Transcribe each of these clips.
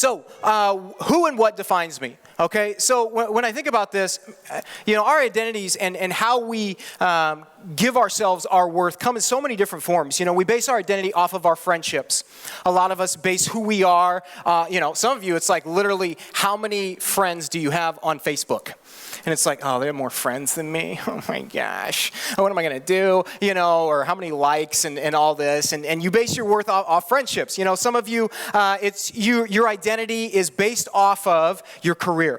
So, who and what defines me? Okay, so when I think about this, our identities and how we give ourselves our worth come in so many different forms. We base our identity off of our friendships. A lot of us base who we are. Some of you, it's like literally, how many friends do you have on Facebook? And it's like, oh, they have more friends than me. Oh my gosh, what am I going to do? Or how many likes and all this. And you base your worth off friendships. Some of you, your identity is based off of your career.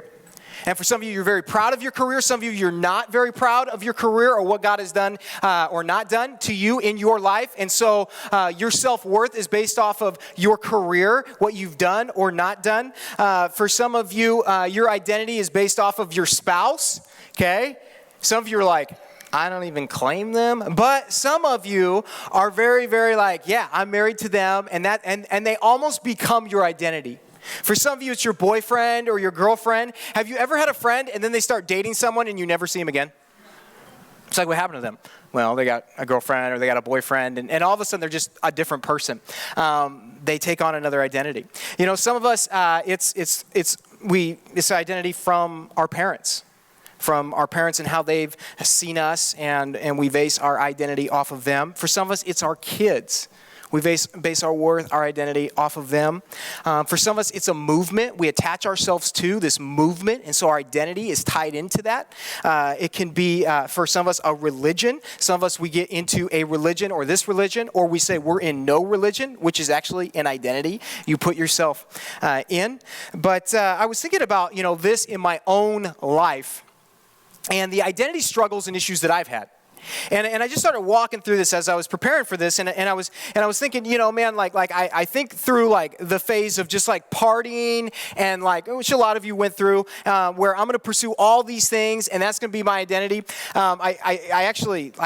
And for some of you, you're very proud of your career. Some of you, you're not very proud of your career or what God has done or not done to you in your life. And so your self-worth is based off of your career, what you've done or not done. For some of you, your identity is based off of your spouse, okay? Some of you are like, I don't even claim them. But some of you are very, very like, yeah, I'm married to them. And they almost become your identity. For some of you, it's your boyfriend or your girlfriend. Have you ever had a friend and then they start dating someone and you never see them again? It's like, what happened to them? Well, they got a girlfriend or they got a boyfriend, and all of a sudden they're just a different person. They take on another identity. Some of us, it's identity from our parents. From our parents and how they've seen us, and we base our identity off of them. For some of us, it's our kids. We base our worth, our identity off of them. For some of us, it's a movement. We attach ourselves to this movement, and so our identity is tied into that. It can be, for some of us, a religion. Some of us, we get into a religion or this religion, or we say we're in no religion, which is actually an identity you put yourself in. But I was thinking about, this in my own life and the identity struggles and issues that I've had. And I just started walking through this as I was preparing for this, and I was thinking, man, I think through like the phase of just like partying and like, which a lot of you went through, where I'm going to pursue all these things, and that's going to be my identity. I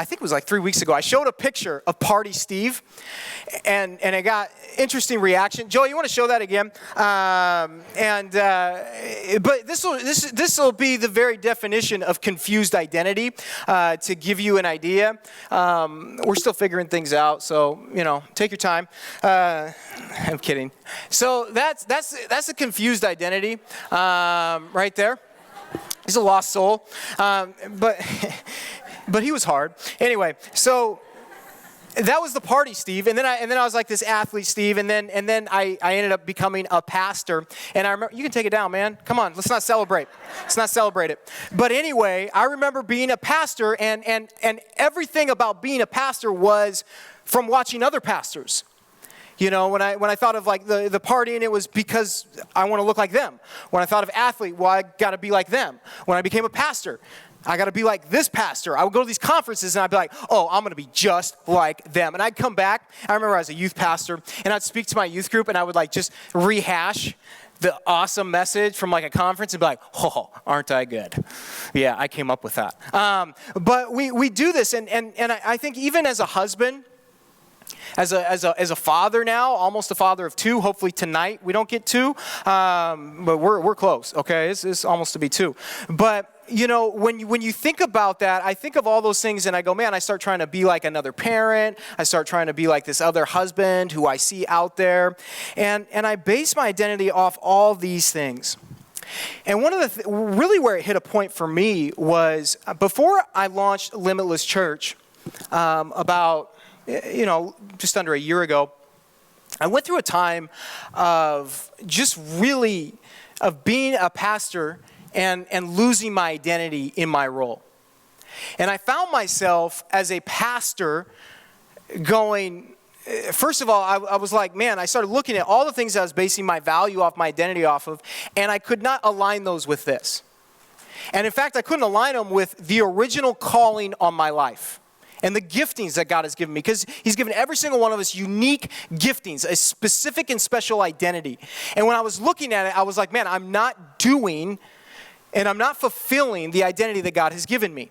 think it was like 3 weeks ago, I showed a picture of Party Steve, and I got interesting reaction. Joe, you want to show that again? But this will be the very definition of confused identity, to give you an idea. We're still figuring things out, so take your time. I'm kidding. So that's a confused identity, right there. He's a lost soul, but he was hard. Anyway, so that was the Party Steve, and then I was like this athlete Steve, and then I ended up becoming a pastor. And I remember, you can take it down, man. Come on, let's not celebrate. Let's not celebrate it. But anyway, I remember being a pastor, and everything about being a pastor was from watching other pastors. When I thought of like the partying, it was because I want to look like them. When I thought of athlete, well, I got to be like them. When I became a pastor, I got to be like this pastor. I would go to these conferences and I'd be like, oh, I'm going to be just like them. And I'd come back. I remember I was a youth pastor, and I'd speak to my youth group, and I would like just rehash the awesome message from like a conference and be like, oh, aren't I good? Yeah, I came up with that. But we do this, and I think even as a husband, as a father now, almost a father of two. Hopefully tonight we don't get two, but we're close. Okay, it's almost to be two. But when you think about that, I think of all those things, and I go, man, I start trying to be like another parent. I start trying to be like this other husband who I see out there, and I base my identity off all these things. And one of the really where it hit a point for me was before I launched Limitless Church, about just under a year ago, I went through a time of just really of being a pastor and losing my identity in my role. And I found myself as a pastor going, first of all, I was like, man, I started looking at all the things I was basing my value off, my identity off of, and I could not align those with this. And in fact, I couldn't align them with the original calling on my life and the giftings that God has given me, because He's given every single one of us unique giftings, a specific and special identity. And when I was looking at it, I was like, man, I'm not doing and I'm not fulfilling the identity that God has given me.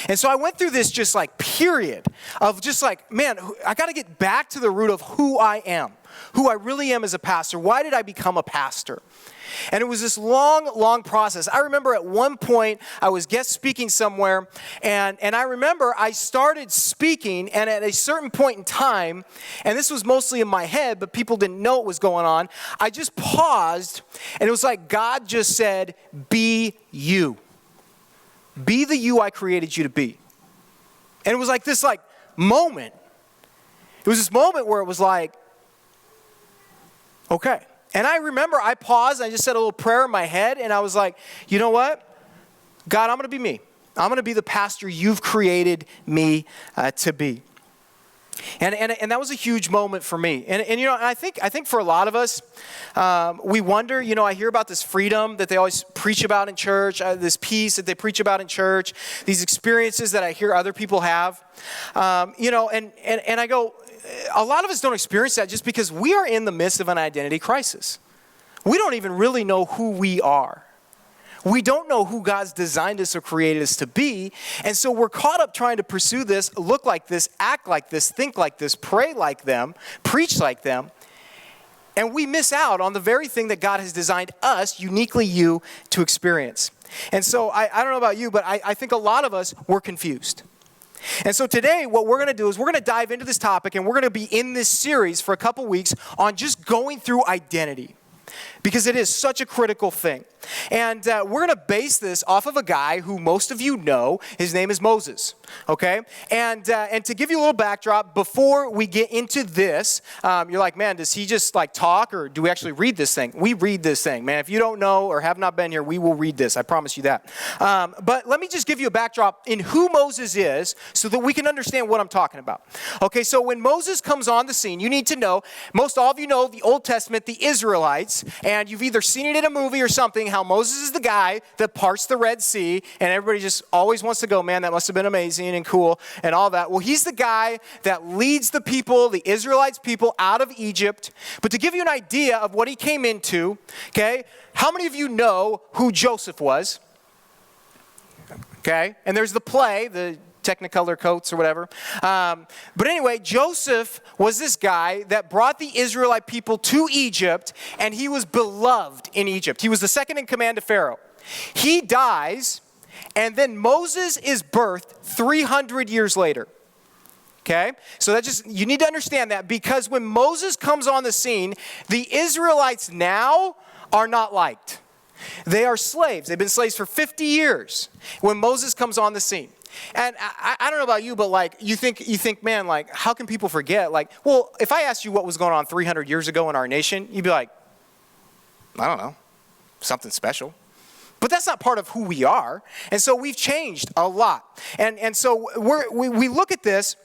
And so I went through this just like period of just like, man, I got to get back to the root of who I am, who I really am as a pastor. Why did I become a pastor? And it was this long, long process. I remember at one point I was guest speaking somewhere, and I remember I started speaking, and at a certain point in time, and this was mostly in my head, but people didn't know what was going on, I just paused, and it was like God just said, be you. Be the you I created you to be. And it was like this moment. It was this moment where it was like, okay. And I remember I paused, and I just said a little prayer in my head, and I was like, you know what? God, I'm going to be me. I'm going to be the pastor you've created me to be. And that was a huge moment for me. And I think for a lot of us, we wonder, I hear about this freedom that they always preach about in church, this peace that they preach about in church, these experiences that I hear other people have. And I go, a lot of us don't experience that just because we are in the midst of an identity crisis. We don't even really know who we are. We don't know who God's designed us or created us to be. And so we're caught up trying to pursue this, look like this, act like this, think like this, pray like them, preach like them. And we miss out on the very thing that God has designed us, uniquely you, to experience. And so I don't know about you, but I think a lot of us, we're confused. And so today, what we're going to do is we're going to dive into this topic, and we're going to be in this series for a couple weeks on just going through identity, because it is such a critical thing. And we're going to base this off of a guy who most of you know. His name is Moses, okay? And to give you a little backdrop, before we get into this, you're like, man, does he just talk, or do we actually read this thing? We read this thing, man. If you don't know or have not been here, we will read this. I promise you that. But let me just give you a backdrop in who Moses is so that we can understand what I'm talking about. Okay, so when Moses comes on the scene, you need to know, most all of you know the Old Testament, the Israelites, and you've either seen it in a movie or something, how Moses is the guy that parts the Red Sea, and everybody just always wants to go, man, that must have been amazing and cool and all that. Well, he's the guy that leads the people, the Israelites people, out of Egypt. But to give you an idea of what he came into, okay, how many of you know who Joseph was? Okay, and there's the play, the Technicolor coats or whatever. But anyway, Joseph was this guy that brought the Israelite people to Egypt, and he was beloved in Egypt. He was the second in command to Pharaoh. He dies, and then Moses is birthed 300 years later. Okay? So you need to understand that, because when Moses comes on the scene, the Israelites now are not liked. They are slaves. They've been slaves for 50 years when Moses comes on the scene. And I don't know about you, but you think, man, how can people forget? Well, if I asked you what was going on 300 years ago in our nation, you'd be like, I don't know, something special. But that's not part of who we are. And so we've changed a lot. And so we look at this,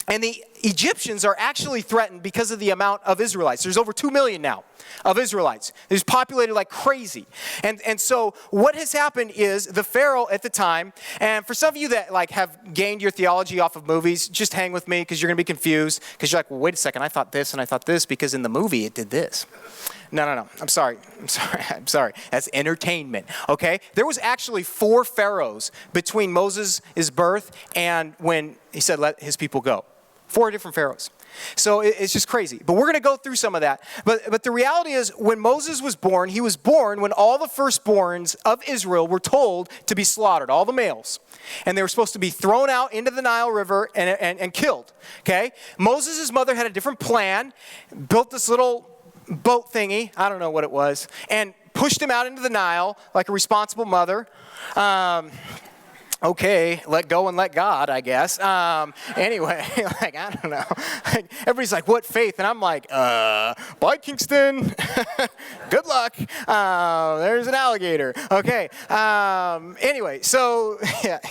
and the Egyptians are actually threatened because of the amount of Israelites. There's over 2 million now of Israelites. It's populated like crazy. And so what has happened is the Pharaoh at the time, and for some of you that have gained your theology off of movies, just hang with me, because you're going to be confused, because you're like, well, wait a second, I thought this and I thought this, because in the movie it did this. No. I'm sorry. That's entertainment, okay? There was actually 4 pharaohs between Moses' birth and when he said, let his people go. 4 different pharaohs. So it's just crazy. But we're going to go through some of that. But the reality is, when Moses was born, he was born when all the firstborns of Israel were told to be slaughtered, all the males. And they were supposed to be thrown out into the Nile River and killed, okay? Moses' mother had a different plan, built this little boat thingy, I don't know what it was, and pushed him out into the Nile like a responsible mother. Okay, let go and let God, I guess. Anyway, I don't know. Everybody's like, what faith? And I'm like, bye, Kingston. Good luck. There's an alligator. Okay. Anyway, so,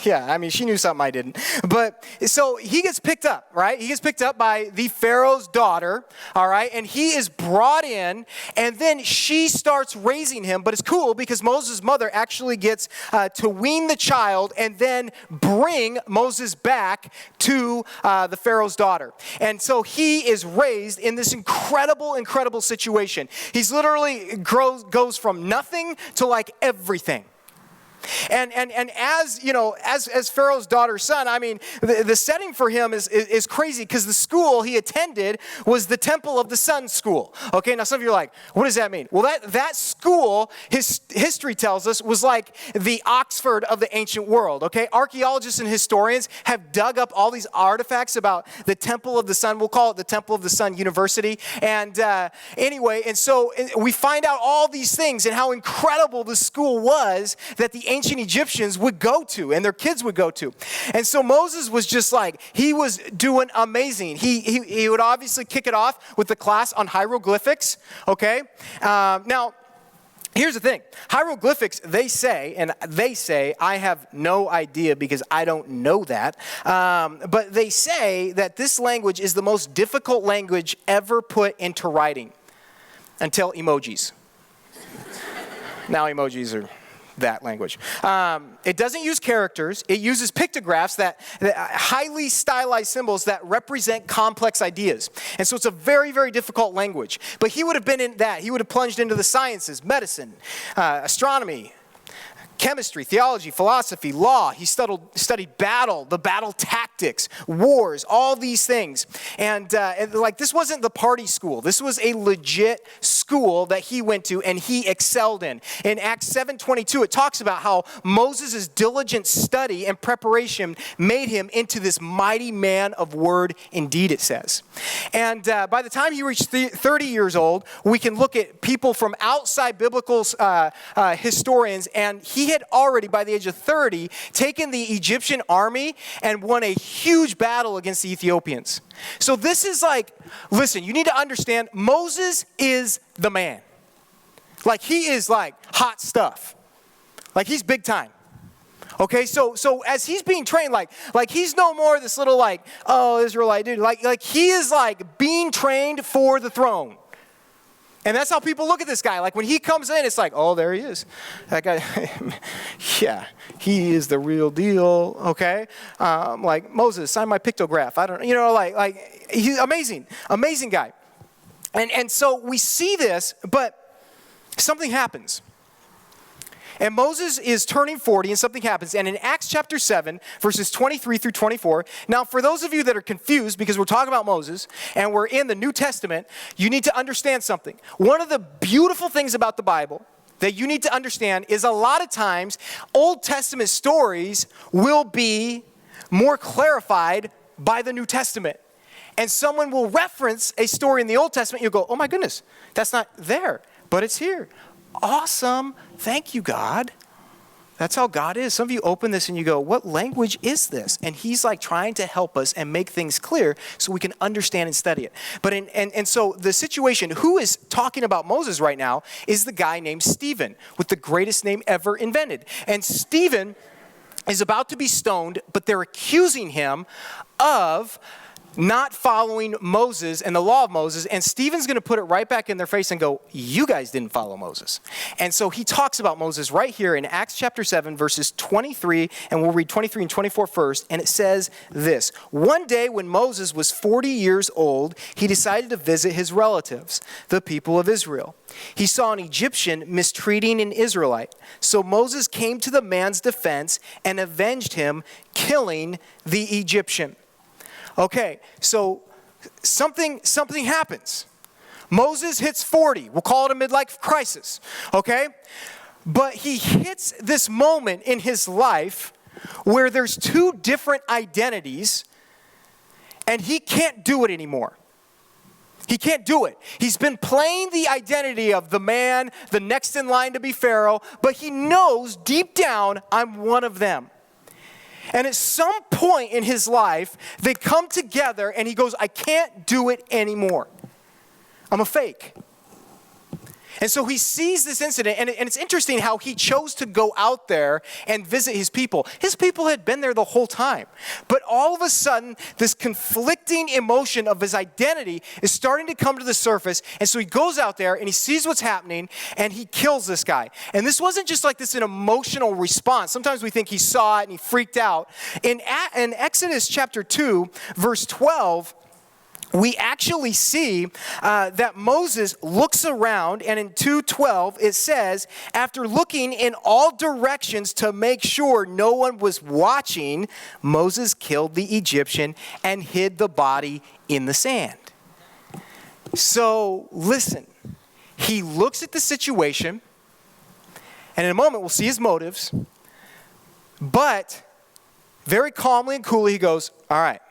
yeah, I mean, she knew something I didn't. But, so he gets picked up, right? He gets picked up by the Pharaoh's daughter, all right? And he is brought in, and then she starts raising him. But it's cool, because Moses' mother actually gets to wean the child, and then bring Moses back to the Pharaoh's daughter. And so he is raised in this incredible situation. He's literally goes from nothing to everything. And as, as Pharaoh's daughter's son, I mean, the setting for him is crazy because the school he attended was the Temple of the Sun school. Okay, now some of you are like, what does that mean? Well, that school, his history tells us, was like the Oxford of the ancient world. Okay, archaeologists and historians have dug up all these artifacts about the Temple of the Sun. We'll call it the Temple of the Sun University. And anyway, and so we find out all these things and how incredible the school was that the ancient Egyptians would go to and their kids would go to. And so Moses was just like, he was doing amazing. He would obviously kick it off with the class on hieroglyphics, okay? Now, here's the thing. Hieroglyphics, they say, I have no idea because I don't know that, but they say that this language is the most difficult language ever put into writing until emojis. Now emojis are that language. It doesn't use characters. It uses pictographs that highly stylized symbols that represent complex ideas. And so it's a very, very difficult language. But he would have been in that. He would have plunged into the sciences, medicine, astronomy, chemistry, theology, philosophy, law. He studied battle, the battle tactics, wars, all these things. And like this wasn't the party school. This was a legit school that he went to and he excelled in. In Acts 7:22, it talks about how Moses' diligent study and preparation made him into this mighty man of word, indeed it says. And by the time he reached 30 years old, we can look at people from outside biblical historians, and he had already, by the age of 30, taken the Egyptian army and won a huge battle against the Ethiopians. So this is like, listen, you need to understand, Moses is the man. Like, he is like hot stuff. Like, he's big time. Okay, so as he's being trained, like he's no more this little like, oh, Israelite dude. Like he is like being trained for the throne. And that's how people look at this guy. Like when he comes in, it's like, oh, there he is. That guy, yeah, he is the real deal, okay? Like, Moses, sign my pictograph. I don't, like he's amazing guy. And so we see this, but something happens. And Moses is turning 40 and something happens. And in Acts chapter 7, verses 23 through 24, now for those of you that are confused because we're talking about Moses and we're in the New Testament, you need to understand something. One of the beautiful things about the Bible that you need to understand is a lot of times Old Testament stories will be more clarified by the New Testament. And someone will reference a story in the Old Testament, you'll go, oh my goodness, that's not there, but it's here. Awesome. Thank you, God. That's how God is. Some of you open this and you go, what language is this? And he's like trying to help us and make things clear so we can understand and study it. But and so the situation, who is talking about Moses right now is the guy named Stephen with the greatest name ever invented. And Stephen is about to be stoned, but they're accusing him of not following Moses and the law of Moses, and Stephen's going to put it right back in their face and go, you guys didn't follow Moses. And so he talks about Moses right here in Acts chapter 7, verses 23, and we'll read 23 and 24 first, and it says this: one day when Moses was 40 years old, he decided to visit his relatives, the people of Israel. He saw an Egyptian mistreating an Israelite, so Moses came to the man's defense and avenged him, killing the Egyptian. Okay, so something happens. Moses hits 40. We'll call it a midlife crisis, okay? But he hits this moment in his life where there's two different identities, and he can't do it anymore. He can't do it. He's been playing the identity of the man, the next in line to be Pharaoh, but he knows deep down, I'm one of them. And at some point in his life, they come together and he goes, I can't do it anymore. I'm a fake. And so he sees this incident, and it's interesting how he chose to go out there and visit his people. His people had been there the whole time. But all of a sudden, this conflicting emotion of his identity is starting to come to the surface. And so he goes out there and he sees what's happening and he kills this guy. And this wasn't just like this an emotional response. Sometimes we think he saw it and he freaked out. In Exodus chapter 2, verse 12, we actually see that Moses looks around, and in 2:12 it says, after looking in all directions to make sure no one was watching, Moses killed the Egyptian and hid the body in the sand. So listen, he looks at the situation, and in a moment we'll see his motives, but very calmly and coolly he goes, all right,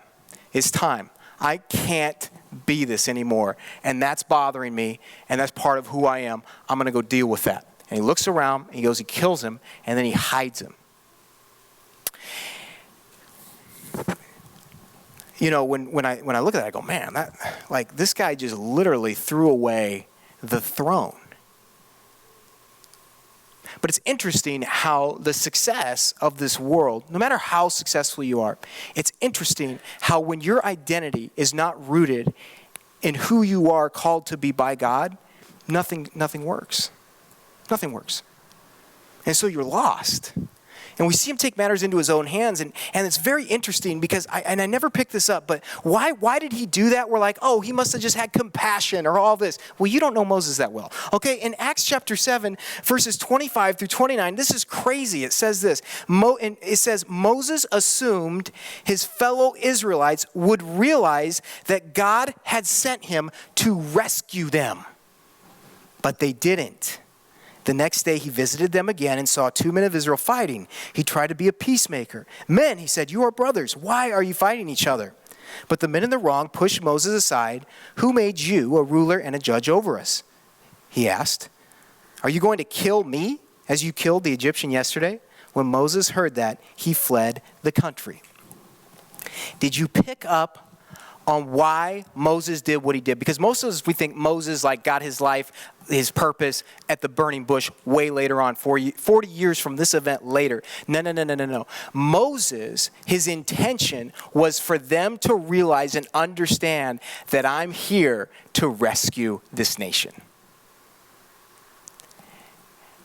it's time. I can't be this anymore, and that's bothering me, and that's part of who I am. I'm going to go deal with that. And he looks around, and he goes, he kills him, and then he hides him. You know, when I look at that, I go, man, this guy just literally threw away the throne. But it's interesting how the success of this world, no matter how successful you are, it's interesting how when your identity is not rooted in who you are called to be by God, nothing works. Nothing works. And so you're lost. And we see him take matters into his own hands. And it's very interesting because, I never picked this up, but why did he do that? We're like, oh, he must have just had compassion or all this. Well, you don't know Moses that well. Okay, in Acts chapter 7, verses 25 through 29, this is crazy. It says this. It says, Moses assumed his fellow Israelites would realize that God had sent him to rescue them. But they didn't. The next day he visited them again and saw 2 men of Israel fighting. He tried to be a peacemaker. Men, he said, you are brothers. Why are you fighting each other? But the men in the wrong pushed Moses aside. Who made you a ruler and a judge over us? He asked. Are you going to kill me as you killed the Egyptian yesterday? When Moses heard that, he fled the country. Did you pick up on why Moses did what he did? Because most of us, we think Moses got his life, his purpose at the burning bush way later on, 40 years from this event later. No. Moses, his intention was for them to realize and understand that I'm here to rescue this nation.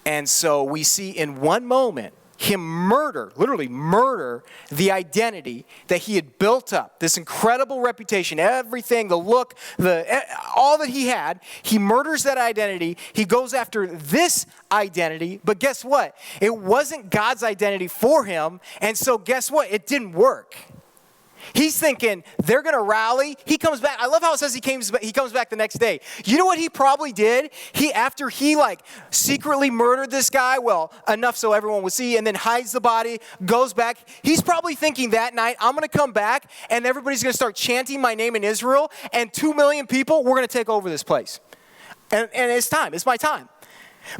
And so we see in one moment him literally murder the identity that he had built up, this incredible reputation, everything, the look, all that he had. He murders that identity. He goes after this identity, but guess what? It wasn't God's identity for him, and so guess what? It didn't work. He's thinking they're going to rally. He comes back. I love how it says he comes back the next day. You know what he probably did? After he secretly murdered this guy, well, enough so everyone would see, and then hides the body, goes back. He's probably thinking that night, I'm going to come back and everybody's going to start chanting my name in Israel, and 2 million people, we're going to take over this place. And it's time. It's my time.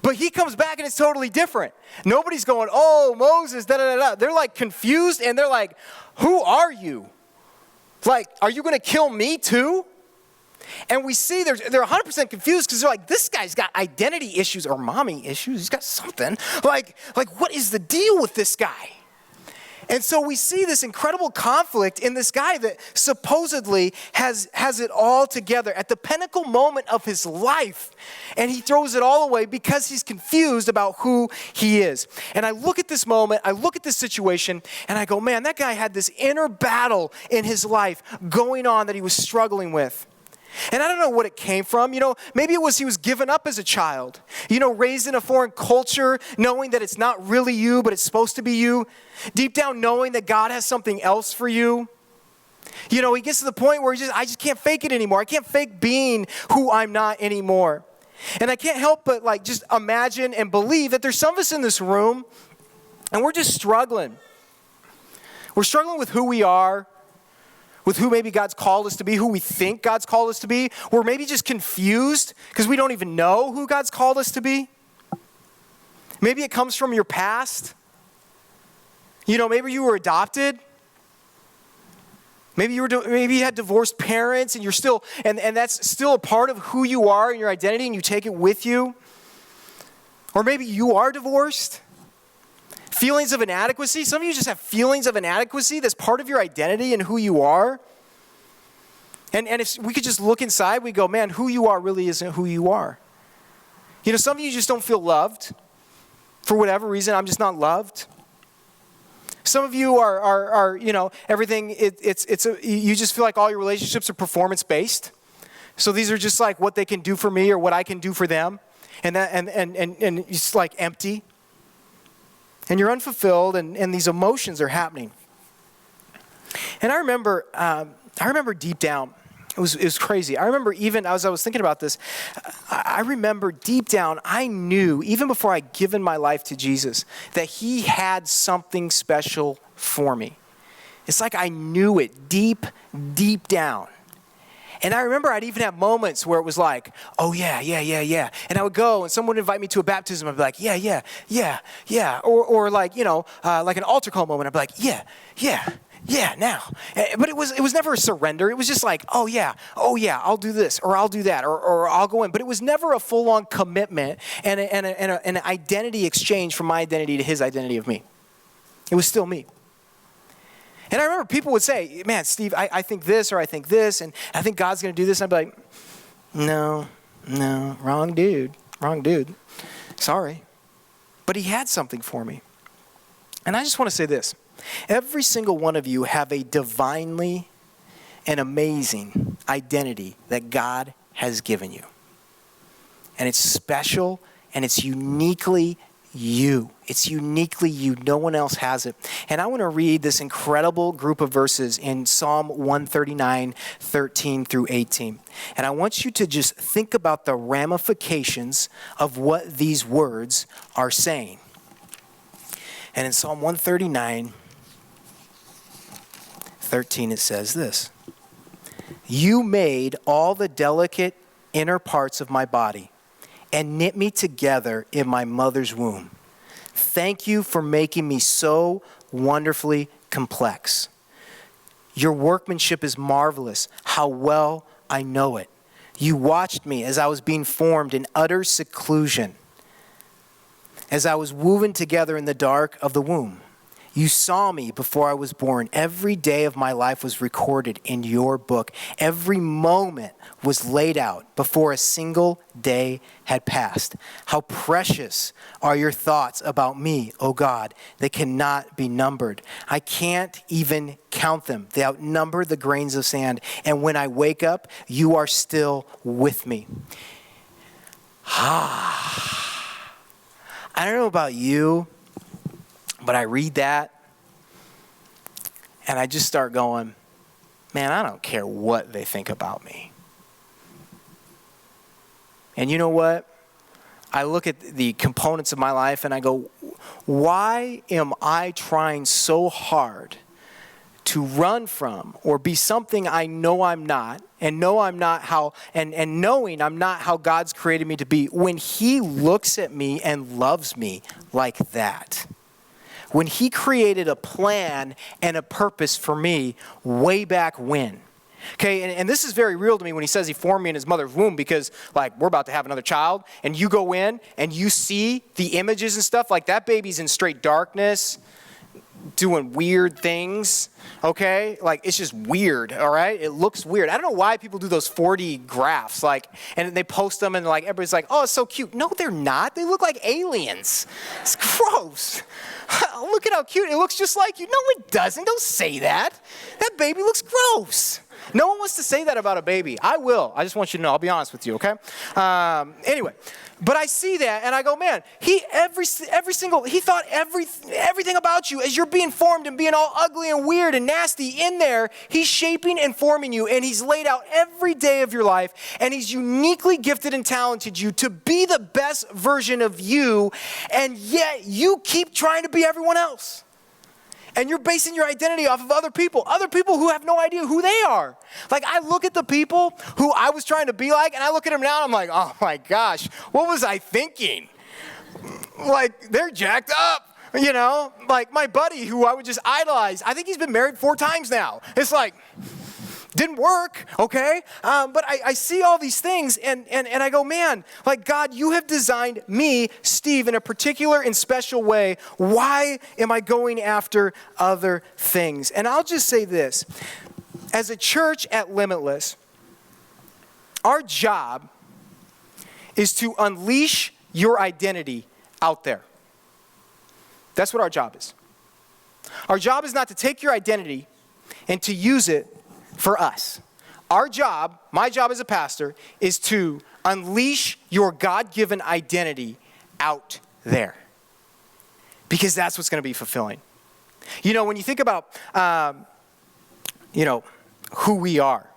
But he comes back and it's totally different. Nobody's going, oh, Moses, da-da-da-da. They're confused, and they're like, who are you? Are you going to kill me too? And we see they're 100% confused because they're like, this guy's got identity issues or mommy issues. He's got something. Like what is the deal with this guy? And so we see this incredible conflict in this guy that supposedly has it all together at the pinnacle moment of his life. And he throws it all away because he's confused about who he is. And I look at this moment, I look at this situation, and I go, man, that guy had this inner battle in his life going on that he was struggling with. And I don't know what it came from. Maybe it was he was given up as a child. Raised in a foreign culture, knowing that it's not really you, but it's supposed to be you. Deep down knowing that God has something else for you. He gets to the point where I just can't fake it anymore. I can't fake being who I'm not anymore. And I can't help but just imagine and believe that there's some of us in this room, and we're just struggling. We're struggling with who we are, with who maybe God's called us to be, who we think God's called us to be. We're maybe just confused because we don't even know who God's called us to be. Maybe it comes from your past. Maybe you were adopted. Maybe you had divorced parents, and you're still, and that's still a part of who you are and your identity, and you take it with you. Or maybe you are divorced. Feelings of inadequacy. Some of you just have feelings of inadequacy that's part of your identity and who you are. And if we could just look inside, we go, man, who you are really isn't who you are. Some of you just don't feel loved. For whatever reason, I'm just not loved. Some of you are everything, you just feel like all your relationships are performance-based. So these are just like what they can do for me or what I can do for them. And it's like empty. And you're unfulfilled, and these emotions are happening. And I remember deep down, it was crazy. I remember even as I was thinking about this, I remember deep down, I knew, even before I'd given my life to Jesus, that he had something special for me. It's like I knew it deep down. And I remember I'd even have moments where it was like, oh yeah. And I would go and someone would invite me to a baptism. I'd be like, yeah. Or like, like an altar call moment. I'd be like, yeah, now. But it was never a surrender. It was just like, oh yeah, I'll do this or I'll do that or I'll go in. But it was never a full-on commitment and an identity exchange from my identity to his identity of me. It was still me. And I remember people would say, man, Steve, I think this or I think this, and I think God's going to do this. And I'd be like, no, wrong dude. Sorry. But he had something for me. And I just want to say this. Every single one of you have a divinely and amazing identity that God has given you. And it's special and it's uniquely you. It's uniquely you. No one else has it. And I want to read this incredible group of verses in Psalm 139, 13 through 18. And I want you to just think about the ramifications of what these words are saying. And in Psalm 139, 13, it says this: You made all the delicate inner parts of my body and knit me together in my mother's womb. Thank you for making me so wonderfully complex. Your workmanship is marvelous. How well I know it. You watched me as I was being formed in utter seclusion, as I was woven together in the dark of the womb. You saw me before I was born. Every day of my life was recorded in your book. Every moment was laid out before a single day had passed. How precious are your thoughts about me, O God. They cannot be numbered. I can't even count them. They outnumber the grains of sand. And when I wake up, you are still with me. I don't know about you, but I read that and I just start going, man, I don't care what they think about me. And you know what? I look at the components of my life and I go, why am I trying so hard to run from or be something I know I'm not, and know I'm not how, and knowing I'm not how God's created me to be, when he looks at me and loves me like that? When he created a plan and a purpose for me way back when. Okay, and this is very real to me when he says he formed me in his mother's womb, because like we're about to have another child and you go in and you see the images and stuff, like that baby's in straight darkness, doing weird things, okay? Like, it's just weird, all right? It looks weird. I don't know why people do those 4D graphs, like, and they post them and like everybody's like, oh, it's so cute. No, they're not. They look like aliens. It's gross. Look at how cute. It looks just like you. No, it doesn't. Don't say that. That baby looks gross. No one wants to say that about a baby. I will. I just want you to know. I'll be honest with you, okay? Anyway, but I see that and I go, man, he thought everything about you as you're being formed and being all ugly and weird and nasty in there. He's shaping and forming you, and he's laid out every day of your life, and he's uniquely gifted and talented you to be the best version of you, and yet you keep trying to be everyone else. And you're basing your identity off of other people who have no idea who they are. Like, I look at the people who I was trying to be like, and I look at them now, and I'm like, oh my gosh, what was I thinking? Like, they're jacked up, you know? Like, my buddy who I would just idolize, I think he's been married 4 times now. It's like, didn't work, okay? But I see all these things, and I go, man, like, God, you have designed me, Steve, in a particular and special way. Why am I going after other things? And I'll just say this. As a church at Limitless, our job is to unleash your identity out there. That's what our job is. Our job is not to take your identity and to use it for us. Our job, my job as a pastor, is to unleash your God-given identity out there. Because that's what's going to be fulfilling. You know, when you think about, who we are.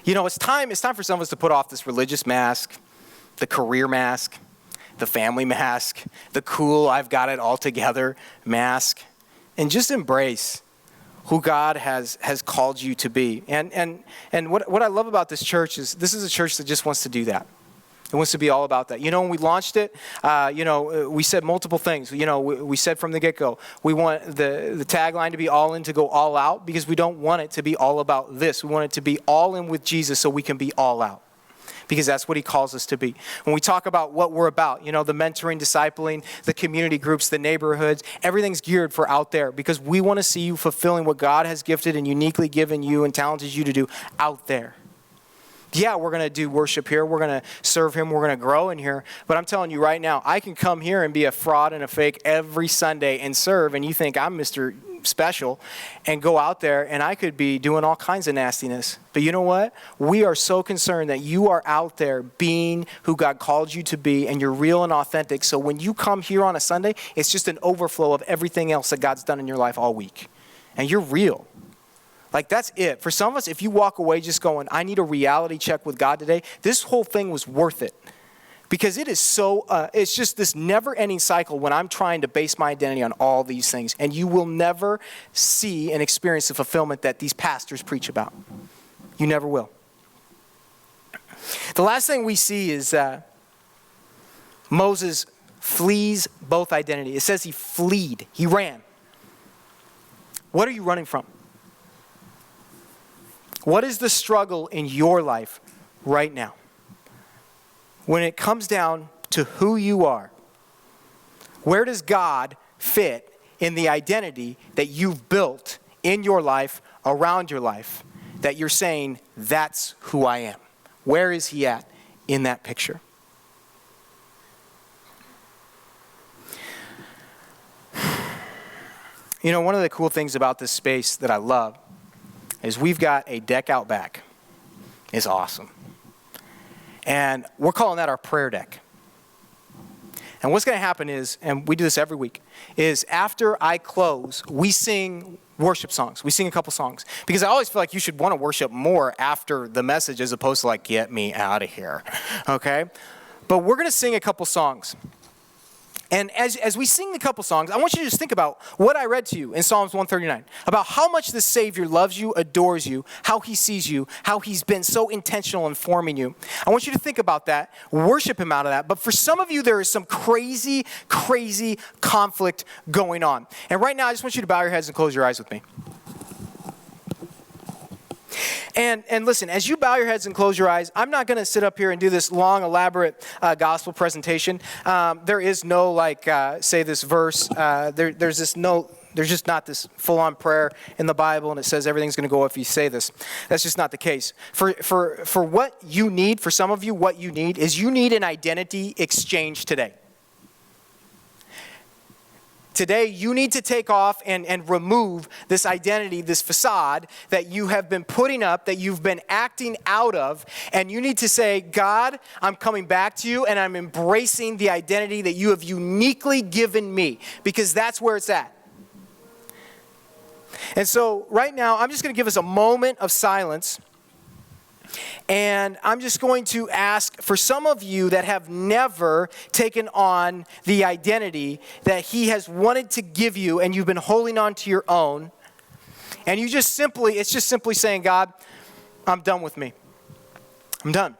You know, it's time for some of us to put off this religious mask, the career mask, the family mask, the cool, I've got it all together mask, and just embrace who God has called you to be. And what I love about this church is this is a church that just wants to do that. It wants to be all about that. You know, when we launched it, we said multiple things. You know, we said from the get-go, we want the tagline to be all in to go all out, because we don't want it to be all about this. We want it to be all in with Jesus so we can be all out, because that's what he calls us to be. When we talk about what we're about, you know, the mentoring, discipling, the community groups, the neighborhoods, everything's geared for out there, because we want to see you fulfilling what God has gifted and uniquely given you and talented you to do out there. Yeah, we're going to do worship here. We're going to serve him. We're going to grow in here. But I'm telling you right now, I can come here and be a fraud and a fake every Sunday and serve, and you think I'm Mr. Special, and go out there and I could be doing all kinds of nastiness. But you know what? We are so concerned that you are out there being who God called you to be, and you're real and authentic. So when you come here on a Sunday, it's just an overflow of everything else that God's done in your life all week. And you're real. Like, that's it. For some of us, if you walk away just going, I need a reality check with God today, this whole thing was worth it. Because it is so, it's just this never-ending cycle when I'm trying to base my identity on all these things. And you will never see and experience the fulfillment that these pastors preach about. You never will. The last thing we see is Moses flees both identity. It says he fled. He ran. What are you running from? What is the struggle in your life right now? When it comes down to who you are, where does God fit in the identity that you've built in your life, around your life, that you're saying, that's who I am? Where is he at in that picture? You know, one of the cool things about this space that I love is we've got a deck out back. It's awesome. And we're calling that our prayer deck. And what's going to happen is, and we do this every week, is after I close, we sing worship songs. We sing a couple songs. Because I always feel like you should want to worship more after the message as opposed to like, get me out of here. Okay? But we're going to sing a couple songs. And as we sing the couple songs, I want you to just think about what I read to you in Psalms 139, about how much the Savior loves you, adores you, how he sees you, how he's been so intentional in forming you. I want you to think about that, worship him out of that. But for some of you, there is some crazy, crazy conflict going on. And right now, I just want you to bow your heads and close your eyes with me. And listen, as you bow your heads and close your eyes, I'm not going to sit up here and do this long, elaborate gospel presentation. There is no, say this verse. There's just not this full-on prayer in the Bible, and it says everything's going to go if you say this. That's just not the case. For what you need, for some of you, what you need is you need an identity exchange today. Today, you need to take off and remove this identity, this facade that you have been putting up, that you've been acting out of, and you need to say, God, I'm coming back to you, and I'm embracing the identity that you have uniquely given me, because that's where it's at. And so right now, I'm just going to give us a moment of silence. And I'm just going to ask for some of you that have never taken on the identity that he has wanted to give you, and you've been holding on to your own, and it's just simply saying, God, I'm done with me. I'm done.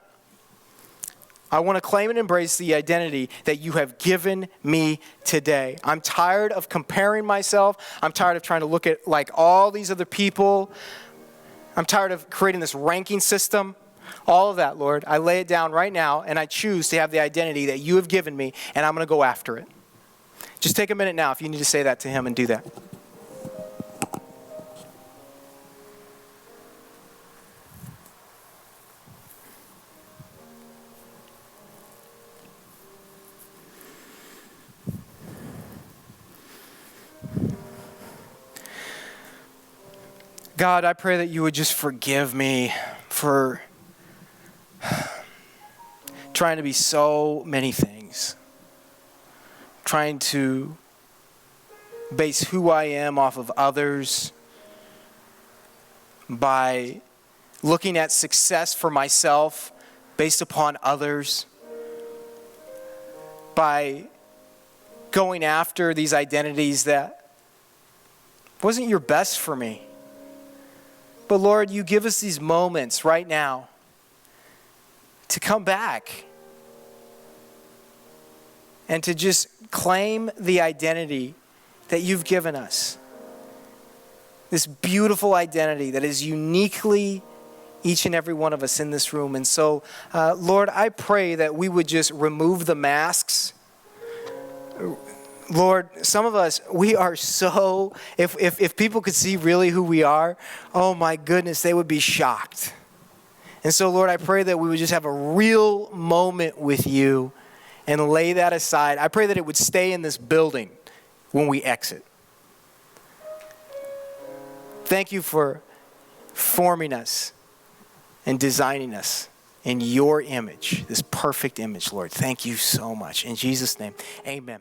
I want to claim and embrace the identity that you have given me today. I'm tired of comparing myself. I'm tired of trying to look at like all these other people. I'm tired of creating this ranking system. All of that, Lord, I lay it down right now, and I choose to have the identity that you have given me, and I'm going to go after it. Just take a minute now if you need to say that to him and do that. God, I pray that you would just forgive me for trying to be so many things. Trying to base who I am off of others, by looking at success for myself based upon others, by going after these identities that wasn't your best for me. But Lord, you give us these moments right now to come back and to just claim the identity that you've given us. This beautiful identity that is uniquely each and every one of us in this room. And so, Lord, I pray that we would just remove the masks. Lord, some of us, we are so, if people could see really who we are, oh my goodness, they would be shocked. And so, Lord, I pray that we would just have a real moment with you and lay that aside. I pray that it would stay in this building when we exit. Thank you for forming us and designing us in your image, this perfect image, Lord. Thank you so much. In Jesus' name, amen.